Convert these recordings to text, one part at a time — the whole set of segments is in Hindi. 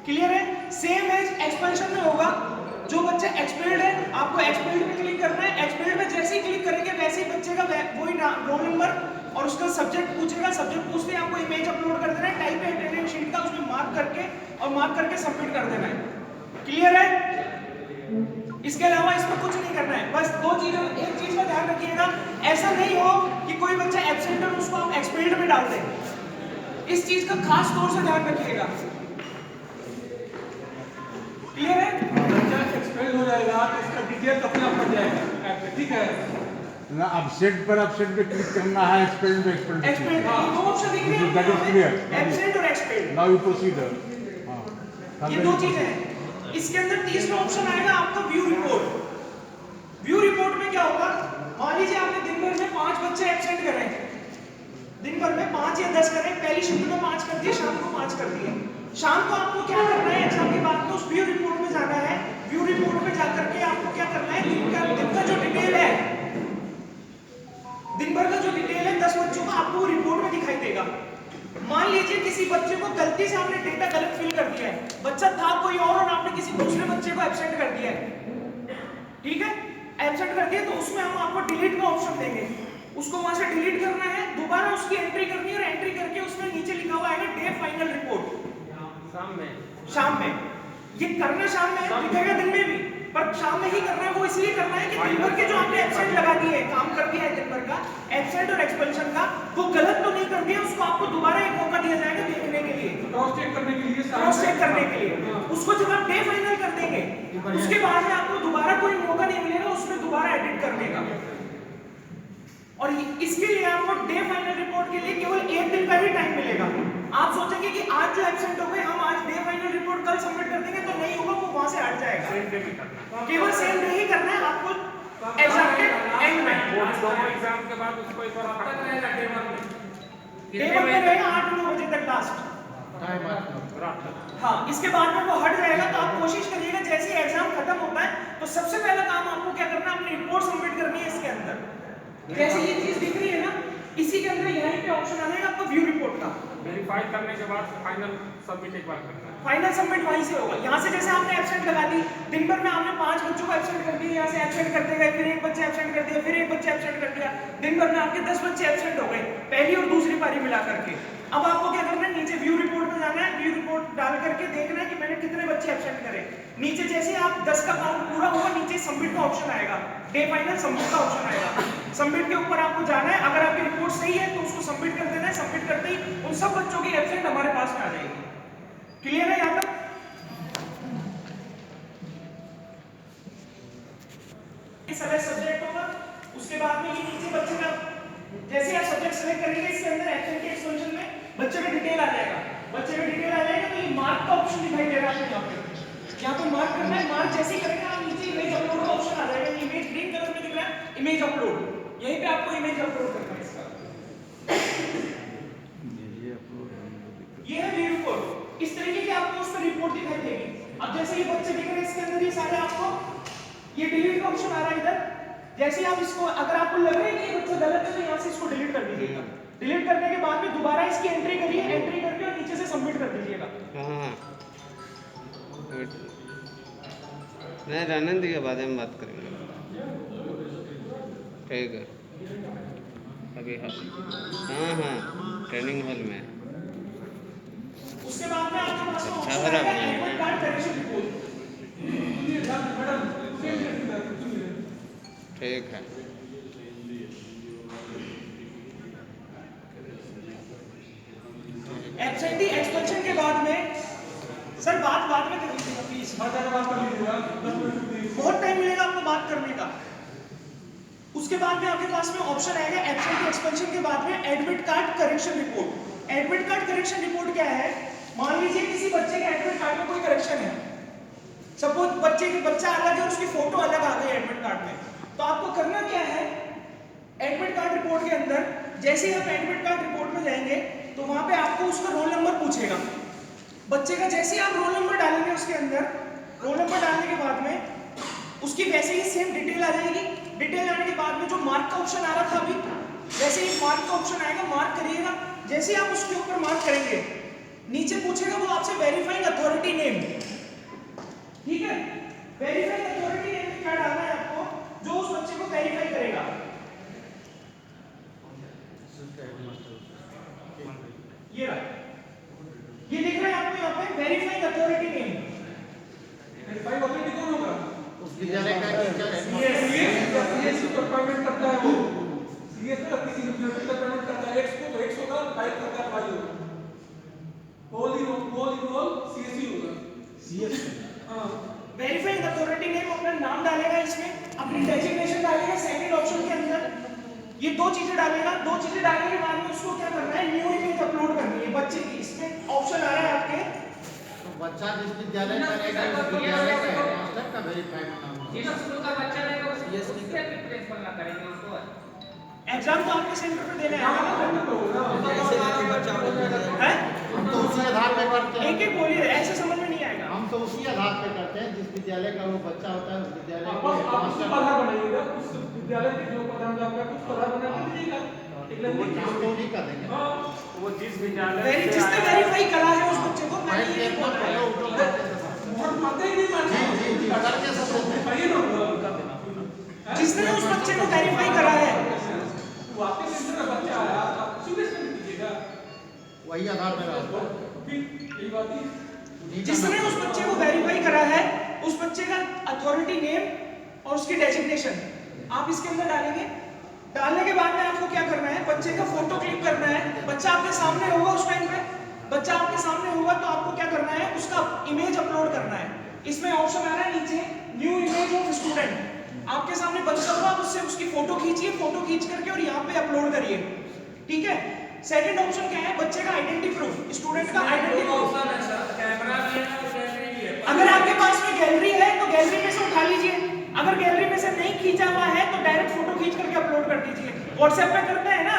क्लियर है? सेम एज एक्सपेंशन में होगा। जो बच्चा एक्सपेल्ड है आपको एक्सपेल्ड पे क्लिक करना है। एक्सपेल्ड पे जैसे ही क्लिक करेंगे वैसे ही बच्चे का वही रोल नंबर और उसका सब्जेक्ट पूछेगा। सब्जेक्ट पूछते ही आपको इमेज अपलोड कर देना है, टाइप है अटेंडेंस शीट का, उसमें मार्क करके सबमिट कर देना है। क्लियर है? इसके अलावा इसमें कुछ नहीं करना है। बस दो चीजें, एक चीज का ध्यान रखिएगा, ऐसा नहीं हो कि कोई बच्चा एब्सेंट है उसको आप एक्सपेल्ड में डाल दें। इस चीज का खास तौर से ध्यान रखिएगा। क्लियर है? बच्चा एक्सपेल हो जाएगा तो इसका डिटेल अपने आप बन जाएगा, ठीक है ना। एब्सेंट पे क्लिक करना है, एक्सपेल्ड पे एक्सपेल्ड दो ऑप्शन दिख रहे हैं, दैट इज क्लियर। एब्सेंट और एक्सपेल्ड। Now you proceed. हां, ये दो चीजें हैं। इसके अंदर तीसरा ऑप्शन आएगा आपका व्यू रिपोर्ट। व्यू रिपोर्ट में क्या होगा, मान लीजिए आपने दिन भर में 5 बच्चे एब्सेंट करे, दिन भर में 5 या 10 करे, पहली शिफ्ट में 5 कर दिए, शाम को 5 कर दिए। शाम को आपको क्या करना है, एग्जाम के बाद में उस व्यू रिपोर्ट में जाना है। व्यू रिपोर्ट में जाकर के आपको क्या करना है, दिन का जो डिटेल है, दिन भर का जो डिटेल है 10 बच्चों का आपको वो रिपोर्ट में दिखाई देगा। मान लीजिए किसी बच्चे को गलती से आपने डेटा गलत फिल कर दिया है, बच्चा था कोई और आपने किसी दूसरे बच्चे को एब्सेंट कर दिया है, ठीक है, एब्सेंट कर दिया, तो उसमें हम आपको डिलीट का ऑप्शन देंगे। उसको वहां से डिलीट करना है, दोबारा उसकी एंट्री करनी है और एंट्री करके उसमें नीचे लिखा हुआ आएगा डे फाइनल रिपोर्ट। शाम में ये करना, शाम में दिखेगा, दिन में भी, पर शाम में ही करना है। वो इसलिए करना है कि दिन भर के जो आपने एब्सेंट लगा दिए, काम कर दिया है दिन भर का एब्सेंट और एक्सपेंशन का, वो गलत तो नहीं कर दिया, उसको आपको दोबारा एक मौका दिया जाएगा देखने के लिए, क्रॉस चेक करने के लिए, क्रॉस चेक करने के लिए। उसको जब आप डे फाइनल कर देंगे उसके बाद में आपको दोबारा कोई मौका नहीं मिलेगा उसमें दोबारा एडिट करने का। और इसके लिए आपको डे फाइनल रिपोर्ट के लिए केवल 1 दिन का ही टाइम मिलेगा। आप सोचेंगे कि आज जो एब्सेंट हो गए हम आज डे फाइनल रिपोर्ट कल सबमिट कर देंगे, तो नहीं होगा, वो वहां से हट जाएगा। केवल सेम डे ही करना है आपको एग्जाम के एंड में। एग्जाम के बाद उसको एक बार तक रहेगा टेबल में रहेगा 8-9 बजे तक लास्ट। हाँ, इसके बाद में वो हट जाएगा। तो आप कोशिश करिएगा जैसे ही एग्जाम खत्म होता है तो सबसे पहला काम आपको क्या करना है, अपनी रिपोर्ट सबमिट करनी है। इसके अंदर जैसे ये चीज दिख रही है ना, इसी के अंदर यहीं पे ऑप्शन आ जाएगा आपको व्यू रिपोर्ट का। वेरीफाई करने के बाद फाइनल सबमिट एक बार करना है। फाइनल सबमिट वहीं से होगा। यहाँ से जैसे आपने एब्सेंट लगा दी, दिन भर में आपने 5 बच्चों को एब्सेंट कर दिया, यहाँ से एब्सेंट करते गए, फिर एक बच्चे एब्सेंट कर दिया, फिर एक बच्चे एब्सेंट कर दिया, दिन भर में आपके 10 बच्चे एब्सेंट हो गए, पहली और दूसरी पारी मिला करके। अब आपको क्या करना है, नीचे व्यू रिपोर्ट में जाना है, व्यू रिपोर्ट डाल करके देखना है कि मैंने कितने बच्चे एब्सेंट करे। नीचे जैसे आप 10 का काउंट पूरा होगा, नीचे सबमिट का ऑप्शन आएगा, डे फाइनल सबमिट का ऑप्शन आएगा। सबमिट के ऊपर आपको जाना है, अगर आपकी रिपोर्ट सही है तो उसको सबमिट कर देना है। सबमिट करते ही उन सब बच्चों की एब्सेंट हमारे पास में आ जाएगी। क्लियर है यहाँ तक? सब्जेक्ट होगा, उसके बाद में ये नीचे बच्चे का जैसे आप सब्जेक्ट सेलेक्ट करेंगे, इसके अंदर एक्शन के एक्सपेंशन में बच्चे का डिटेल आ जाएगा। बच्चे का डिटेल आ जाएगा तो ये मार्क का ऑप्शन दिखाई दे रहा है आपको। यहाँ पे मार्क करना है, मार्क जैसे ही करेंगे आप नीचे इमेज अपलोड का ऑप्शन आ जाएगा। इमेज ग्रीन कलर में दिख रहा है, इमेज अपलोड, यहीं पे आपको इमेज अपलोड करना है इसका। ये है व्यू रिपोर्ट। इस तरीके की आपको उस पर रिपोर्ट दिखाई देगी। अब जैसे ये बच्चे दिख रहे हैं, इसके अंदर ये सारे आपको ये डिलीट का ऑप्शन आ रहा है इधर। जैसे ही आप इसको, अगर आपको लग रहा है कि ये बच्चा गलत है तो यहाँ से इसको डिलीट कर दीजिएगा। डिलीट करने के बाद में दोबारा इसकी एंट्री करिए, एंट्री करके और नीचे से सबमिट कर दीजिएगा। नहीं, रहने दीजिए, बाद में बात करेंगे। ठीक है, अभी हाँ ट्रेनिंग हॉल में। उसके बाद में आपके पास में अच्छा ऑप्शन हो रहा आएगा है। Admit card correction report. ठीक है, एब्सेंटी एक्सपेंशन के बाद में सर बाद में कर लीजिएगा प्लीज। बहुत टाइम मिलेगा आपको बात करने का। उसके बाद में आपके पास में ऑप्शन आएगा एब्सेंटी एक्सपेंशन के बाद में admit card correction report. Admit card correction report क्या है, मान लीजिए किसी बच्चे के एडमिट कार्ड में कोई करेक्शन है, सपोज बच्चा अलग है, उसकी फोटो अलग आ गई एडमिट कार्ड में, तो आपको करना क्या है, एडमिट कार्ड रिपोर्ट के अंदर जैसे ही आप एडमिट कार्ड रिपोर्ट में जाएंगे तो वहां पे आपको उसका रोल नंबर पूछेगा बच्चे का। जैसे ही आप रोल नंबर डालेंगे उसके अंदर, रोल नंबर डालने के बाद में उसकी वैसे ही सेम डिटेल आ जाएगी। डिटेल आने के बाद में जो मार्क का ऑप्शन आ रहा था अभी, जैसे ही मार्क का ऑप्शन आएगा मार्क करिएगा। जैसे ही आप उसके ऊपर मार्क करेंगे नीचे पूछेगा वो आपसे verifying authority name, verifying authority name. Verify authority कौन होगा? उस विद्यालय का टीचर है। सीएस को पेमेंट करता है वो। सीएस का किसी यूनिवर्सिटी का पेमेंट करता है, एक्स को तो एक्स होगा, फाइल करता है वाई होगा। ऑल सीएससी होगा। सीएस हां, वेरीफाइंग अथॉरिटी नेम अपना नाम डालेगा, इसमें अपनी डेजिग्नेशन डालेगा। सेकंड ऑप्शन के अंदर ये दो चीजें डालेगा। दो चीजें डालने के बाद में उसको क्या करना है, न्यू इमेज अपलोड करनी है बच्चे की। इसमें ऑप्शन आ रहा है आपके, तो बच्चा जिस विद्यालय का रहेगा उस विद्यालय का हेडमास्टर का वेरीफाई होना होगा। जिस स्कूल का बच्चा रहेगा उसके प्रिंसिपल ना करेंगे उसको। एग्जाम तो आपके सेंटर पे देने आएगा ना, है? हम तो उसी आधार पे करते हैं। एक एक बोलिए, ऐसे समझ में नहीं आएगा। हम तो उसी आधार पे करते हैं जिस विद्यालय का वो बच्चा होता है उस विद्यालय आप का उसको हेडमास्टर। आधार बनाइएगा, उस विद्यालय के जो प्रधान आपका कुछ आधार बना के दीजिएगा। एक वो काम तो नहीं कर देंगे। हां, वो जिस विद्यालय जिसने वेरीफाई करा है उस बच्चे को, मैं फाइल ये के बोल रहा हूं। और मानते ही नहीं मानते। जी करके सब देते हैं। कहिए ना जिसने उस बच्चे को वेरीफाई करा है, वो आपके सेंटर का बच्चा आया, आप सीरियस नहीं कीजिएगा। वही आधार पे रहता है। फिर यही बात है। जिसने उस बच्चे को वेरीफाई करा है, उस बच्चे का अथॉरिटी नेम और उसकी डेजिग्नेशन आप इसके अंदर डालेंगे। डालने के बाद में आपको क्या करना है, बच्चे का फोटो क्लिक करना है। बच्चा आपके सामने होगा उस टाइम पे, बच्चा आपके सामने होगा तो आपको क्या करना है, उसका इमेज अपलोड करना है। इसमें ऑप्शन आ रहा है नीचे, न्यू इमेज ऑफ स्टूडेंट। आपके सामने बच्चा होगा, आप उससे उसकी फोटो खींचिए, फोटो खींच करके और यहाँ पे अपलोड करिए। ठीक है। सेकंड ऑप्शन क्या है, बच्चे का आइडेंटिटी प्रूफ, स्टूडेंट का आइडेंटिटी प्रूफ। कैमरा भी है और गैलरी भी है। अगर आपके पास में गैलरी है तो गैलरी में से उठा लीजिए। अगर गैलरी में से नहीं खींचा हुआ है तो डायरेक्ट फोटो खींच करके अपलोड कर दीजिए। व्हाट्सएप पे करते हैं ना,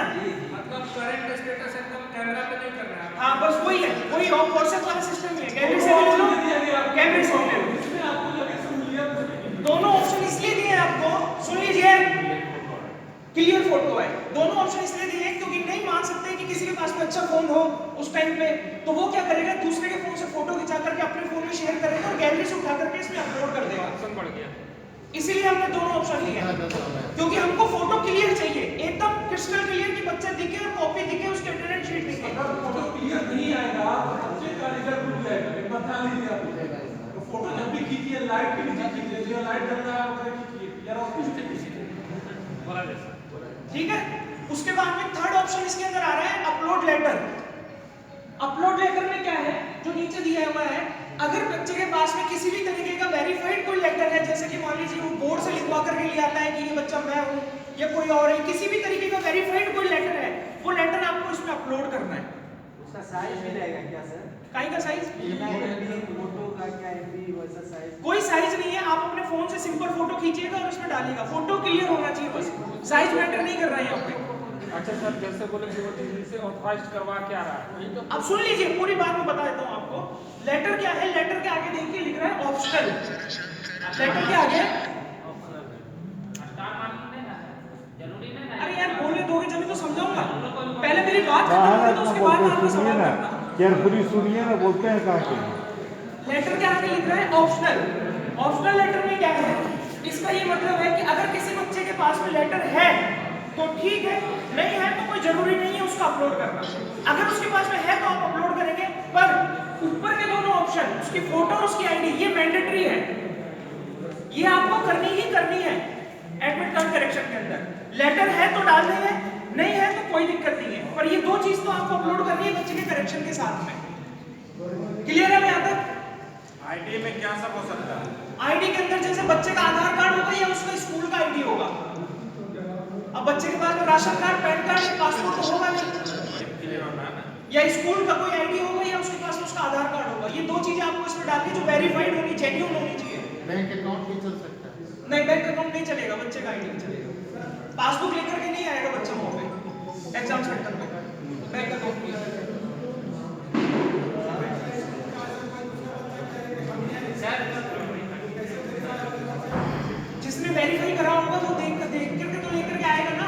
मतलब करंट स्टेटस एकदम कैमरा पे नहीं कर रहे हैं। हाँ बस वही है, वही व्हाट्सएप वाला सिस्टम ही है। गैलरी से भी ले लो, कैमरे से भी ले लो। इसमें आपको लगे सहूलियत दोनों ऑप्शन इसलिए दिए हैं आपको, सुन लीजिए, क्लियर फोटो है। दोनों ऑप्शन इसलिए दिए हैं क्योंकि नहीं मान सकते कि किसी के पास में अच्छा फोन हो उस टाइम पे, तो वो क्या करेगा, दूसरे के फोन से फोटो खिंचा करके अपने फोन में शेयर करेगा और गैलरी से उठा करके इसमें अपलोड कर देगा। ऑप्शन बढ़ गया। इसीलिए हमने दोनों ऑप्शन लिए हैं, क्योंकि हमको फोटो क्लियर चाहिए, एकदम क्रिस्टल क्लियर कि बच्चा दिखे और कॉपी दिखे, उसके अटेंडेंस शीट दिखे। अगर फोटो क्लियर नहीं आएगा तो बच्चे का रिजल्ट टूट जाएगा। एक बात ध्यान दीजिए आप। तो फोटो जब भी खींचिए लाइट के नीचे खींचिए, जो लाइट जल रहा है वगैरह खींचिए यार, और कुछ नहीं खींचिए। ठीक है। उसके बाद में थर्ड ऑप्शन इसके अंदर आ रहा है अपलोड लेटर। अपलोड लेटर में क्या है, जो नीचे दिया हुआ है, अगर बच्चे के पास में किसी भी तरीके का वेरीफाइड कोई लेटर है, जैसे कि मान लीजिए वो बोर्ड से लिखवा करके ले आता है कि ये बच्चा मैं हूँ या कोई और है, किसी भी तरीके का वेरीफाइड कोई लेटर है, वो लेटर आपको इसमें अपलोड करना है। उसका साइज भी रहेगा क्या सर? काई का साइज, फोटो का क्या एमबी वैसा साइज? कोई साइज नहीं है। आप अपने फोन से सिंपल फोटो खींचिएगा और उसमें डालिएगा। फोटो क्लियर होना चाहिए बस, साइज मैटर नहीं कर रहा है यहाँ पे। अच्छा सर, जैसे बोले कि वो दिल्ली से ऑथराइज्ड करवा के आ रहा है, अब सुन लीजिए, पूरी बात मैं बता देता हूँ आपको। लेटर क्या है, लेटर के आगे देखिए लिख रहा है ऑप्शनल। लेटर के आगे, जरूरी नहीं ना। अरे यार बोलने दोगे जब तो समझाऊंगा। पहले मेरी बात खत्म कहा करो है तो तुम उसके बाद बोलते आपको सुनिए सवाल ना, करना। केयरफुली सुनिए ना, बोलते हैं कहा के। लेटर के आगे लिख रहा है ऑप्शनल। ऑप्शनल लेटर में क्या है, इसका ये मतलब है कि अगर किसी बच्चे के पास में लेटर है तो ठीक है, नहीं है तो कोई जरूरी नहीं है उसका अपलोड करना। अगर उसके पास में है तो आप अपलोड करेंगे, पर ऊपर के दोनों ऑप्शन, उसकी फोटो और उसकी आईडी, ये मैंडेटरी है, ये आपको करनी ही करनी है एडमिट कार्ड करेक्शन के अंदर। लेटर है तो डाल देंगे, नहीं है तो कोई दिक्कत नहीं है, पर ये दो चीज तो आपको अपलोड करनी है बच्चे के करेक्शन के साथ में। क्लियर है यहाँ तक? आईडी में क्या सब हो सकता है? आईडी के अंदर जैसे बच्चे का आधार कार्ड होगा या उसका स्कूल का आईडी होगा। अब बच्चे के पास में राशन कार्ड, पैन कार्ड या पासपोर्ट तो होगा नहीं, या स्कूल का कोई आईडी होगा या उसके पास में उसका आधार कार्ड होगा। ये दो चीजें आपको इसमें डालनी जो वेरीफाइड होनी, जेन्युइन होनी चाहिए। बैंक अकाउंट भी चल सकता है। नहीं, बैंक अकाउंट नहीं चलेगा, बच्चे का आईडी नहीं चलेगा। पासबुक लेकर के नहीं आएगा बच्चा वहां पे एग्जाम सेंटर पे, बैंक अकाउंट नहीं। जिसने वेरीफाई करा होगा वो देख करके तो लेकर के आएगा ना।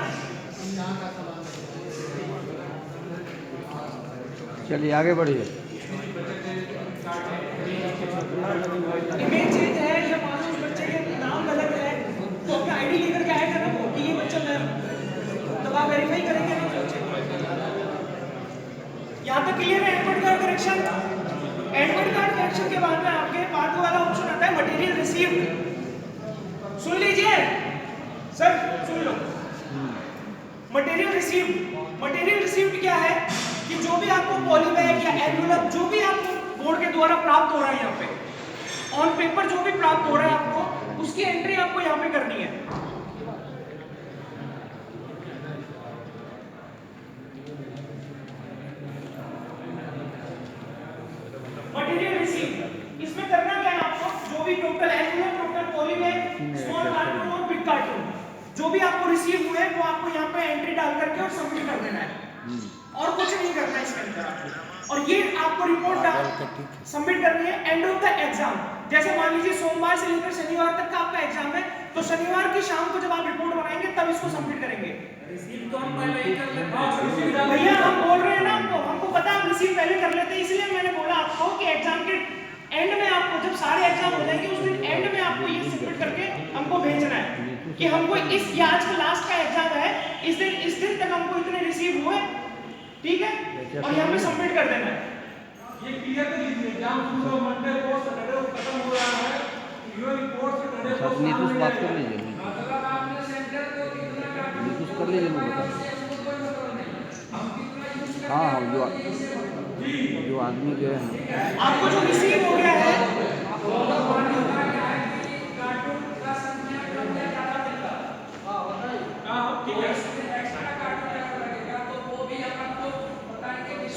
चलिए आगे बढ़िए। इमेज चेंज है या मान लो उस बच्चे के नाम गलत है तो अपना आईडी लेकर के आएगा ना वो कि ये बच्चा मैं हूं, तब आप वेरीफाई करेंगे ना बच्चे को। यहाँ तक क्लियर है admit card correction. Admit card action के बाद में आपके पार्ट वाला ऑप्शन आता है मटेरियल रिसीव्ड। सुन लीजिए सर, सुन लो। मटेरियल रिसीव्ड क्या है कि जो भी आपको पॉलीबैग या एनवेलप जो भी आपको बोर्ड के द्वारा प्राप्त हो रहा है, यहाँ पे ऑन पेपर जो भी प्राप्त हो रहा है आपको, उसकी एंट्री आपको यहाँ पे करनी है। मटेरियल रिसीव्ड इसमें करना क्या है आपको, जो भी total envelope, total polybag, small cartoon और बिग कार्टून जो भी आपको रिसीव हुए वो आपको यहाँ पे एंट्री डाल करके और सबमिट कर देना है, और कुछ नहीं करना है इसके अंदर आपको। और ये आपको रिपोर्ट सबमिट करनी है एंड ऑफ द एग्जाम। जैसे मान लीजिए सोमवार से लेकर शनिवार तक का आपका एग्जाम है, तो शनिवार की शाम को जब आप रिपोर्ट बनाएंगे तब इसको सबमिट करेंगे। भैया हम बोल रहे हैं ना, हमको पता है आप रिसीव पहले कर लेते हैं, इसलिए मैंने बोला आपको कि एग्जाम के एंड में आपको जब सारे एग्जाम हो जाएंगे उस दिन एंड में आपको ये सबमिट करके हमको भेजना है कि हमको इस ये आज का लास्ट का एग्जाम है, इस दिन तक हमको इतने रिसीव हुए, ठीक है, और यहाँ पे सबमिट कर देना है। ये क्लियर कर लीजिए, एग्जाम शुरू मंडे को सैटरडे को खत्म हो रहा है, यो रिपोर्ट सैटरडे को नीतूश बात कर लीजिए, मतलब आपने सेंटर को कितना का नीतूश कर लीजिए ना बता। हाँ हाँ, जो आदमी जो है आपको जो रिसीव हो गया है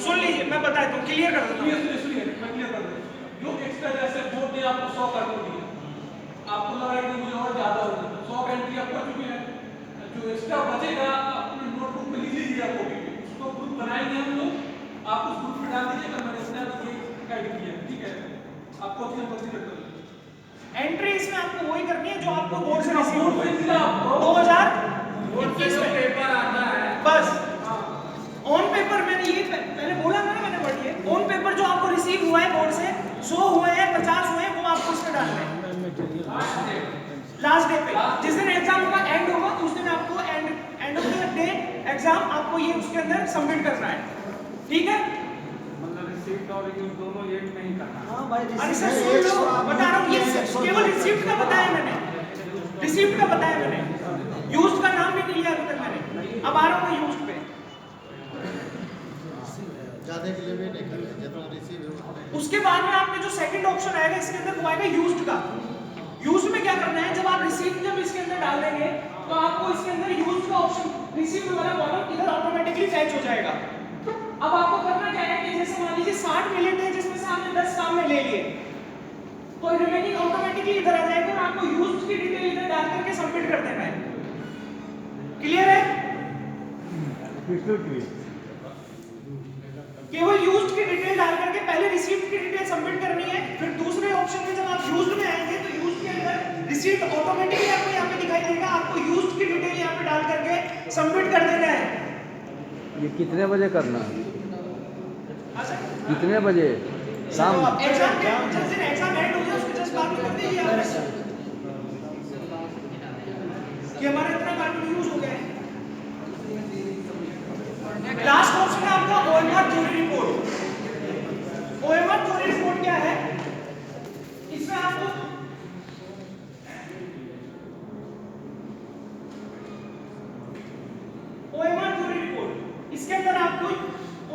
सुन लीजिए, मैं बता दूं, क्लियर कर दूं। सुनिए मैं क्लियर कर दूं। जो एक्स्ट्रा जैसे बोर्ड ने आपको 100 कार्टून दिए, आपको लगा कि मुझे और ज्यादा होगा, 100 का एंट्री आप कर चुके हैं, जो एक्स्ट्रा बचेगा अपने नोटबुक में लिख लीजिए, आप कॉपी पे उसको ग्रुप बनाएंगे हम लोग, आप उस ग्रुप में डाल दीजिएगा, मैंने इतना ये गाइड किया, ठीक है, आपको अच्छी नंबर कर दो। एंट्री इसमें आपको वही करनी है जो आपको बोर्ड से रिसीव बोर्ड हुआ पे दिया आपको 2021 में पेपर आता है बस। ऑन पेपर मैंने ये पहले बोला ना, मैंने वर्ड ये ऑन पेपर जो आपको रिसीव हुआ है बोर्ड से 100 हुए हैं, 50 हुए हैं, वो आपको इसमें डालना है लास्ट डे पे। जिस दिन एग्जाम का एंड होगा उस दिन आपको end of the day exam आपको ये उसके अंदर सबमिट करना है, ठीक है। मतलब रिसीप्ट और यूज दोनों एक नहीं करना। हाँ भाई, अरे सर सुन लो, बता रहा हूँ, ये केवल रिसीप्ट का बताया मैंने, रिसीप्ट का बताया मैंने, यूज्ड का नाम भी नहीं लिया अभी तक मैंने। अब आ रहा हूँ यूज्ड पे। ज्यादा के लिए भी नहीं करना, जितना रिसीव है उतना। उसके बाद में आपने जो सेकंड ऑप्शन आएगा इसके अंदर वो आएगा यूज्ड का। यूज्ड में क्या करना है, जब आप रिसीव जब इसके अंदर डाल देंगे तो आपको इसके अंदर यूज्ड का ऑप्शन रिसीव्ड वाला कॉलम इधर ऑटोमेटिकली फैच हो जाएगा। अब आपको करना क्या है कि जैसे मान लीजिए 60 मिनट है जिसमें से आपने 10 काम में ले लिए, तो रिमेनिंग ऑटोमेटिकली इधर आ जाएगा और आपको यूज्ड की डिटेल इधर डाल करके सबमिट कर देना है। क्लियर है? केवल यूज्ड की डिटेल डाल करके पहले रिसीव्ड की डिटेल सबमिट करनी है, फिर दूसरे ऑप्शन में जब आप यूज्ड में आएंगे तो यूज्ड के अंदर रिसीव्ड ऑटोमेटिकली आपको यहाँ पे दिखाई देगा, आपको यूज्ड की डिटेल यहाँ पे डाल करके सबमिट कर देना है। ये कितने बजे करना है, हाँ सर, कितने बजे शाम? एग्जाम के जिस दिन एग्जाम एंड हो जाए उसके जस्ट बाद में कर दीजिए आप कि हमारा इतना कार्टून यूज हो गया है। लास्ट ऑप्शन है आपका OMR theory report. OMR theory report क्या है, इसमें आपको ओएमआर थ्योरी रिपोर्ट, इसके अंदर आपको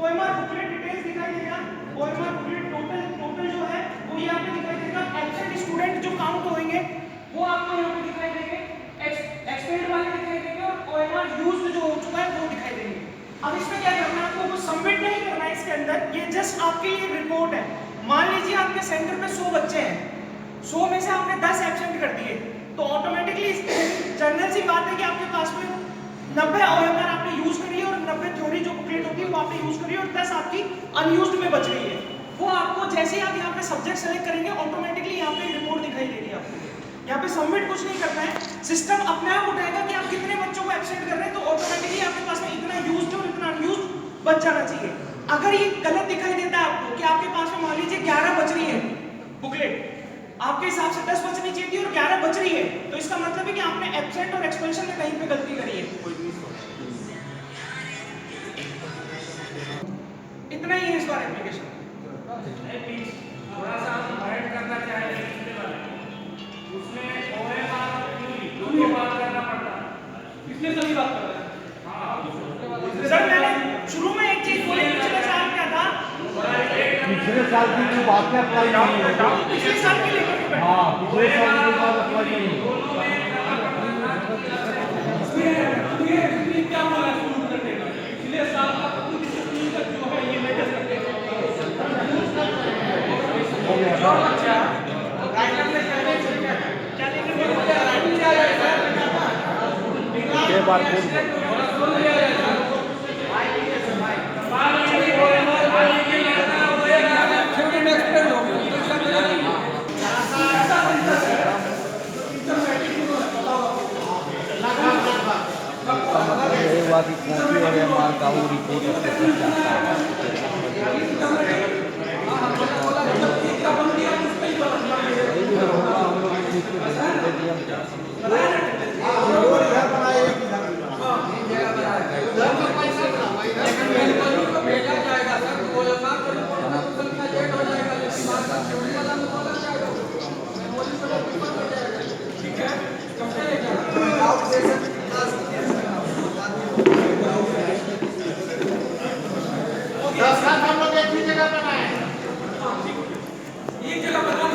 ओएमआर बुकलेट डिटेल्स दिखाई देगा। ओएमआर बुकलेट टोटल जो है वो यहाँ पे दिखाई देगा। एब्सेंट स्टूडेंट जो काउंट होंगे वो आपको यहाँ पे दिखाई देंगे, एक्सपेल्ड वाले दिखाई देंगे, और ओएमआर यूज्ड जो हो चुका है वो दिखाई देंगे। अब इसमें क्या करना है, आपको कुछ सबमिट नहीं करना है इसके अंदर, ये जस्ट आपके लिए रिपोर्ट है। मान लीजिए आपके सेंटर में 100 बच्चे हैं, 100 में से आपने 10 एब्सेंट कर दिए, तो ऑटोमेटिकली जनरल सी बात है कि आपके पास में 90 ओएमआर आपने यूज करी है और 90 थ्योरी जो बुकलेट होती है वो आपने यूज करी है और 10 आपकी अनयूज्ड में बच गई है। वो आपको जैसे ही आप यहाँ पे सब्जेक्ट सेलेक्ट करेंगे ऑटोमेटिकली यहाँ पे रिपोर्ट दिखाई देगी आपको। यहाँ पे सबमिट कुछ नहीं करना है, सिस्टम अपने आप उठाएगा कि आप कितने बच्चों को एब्सेंट कर रहे हैं, तो ऑटोमेटिकली आपके पास में इतना यूज्ड और इतना अनयूज्ड बच जाना चाहिए। अगर ये गलत दिखाई देता है आपको कि आपके पास में मान लीजिए 11 बच रही है बुकलेट, आपके हिसाब से 10 बचनी चाहिए थी और 11 बच रही है, तो इसका मतलब है कि आपने एब्सेंट और एक्सपेल्शन में कहीं पे गलती करी है। इतना ही है इस बार एप्लीकेशन। थोड़ा सा बाद में अप्लाई नहीं पिछले साल के लेकर के बैठे। हाँ पिछले साल के बाद अप्लाई नहीं क्या बोला शुरू करने का पिछले साल का तक जो है ये लेटेस्ट करके हो गया जो बच्चा गाइडलाइन में चलने चल गया था क्या लेकिन वो बच्चा राइटिंग जा रहा है ये बार बोल ये हुआ कि कॉपी और एमआर का वो रिपोर्ट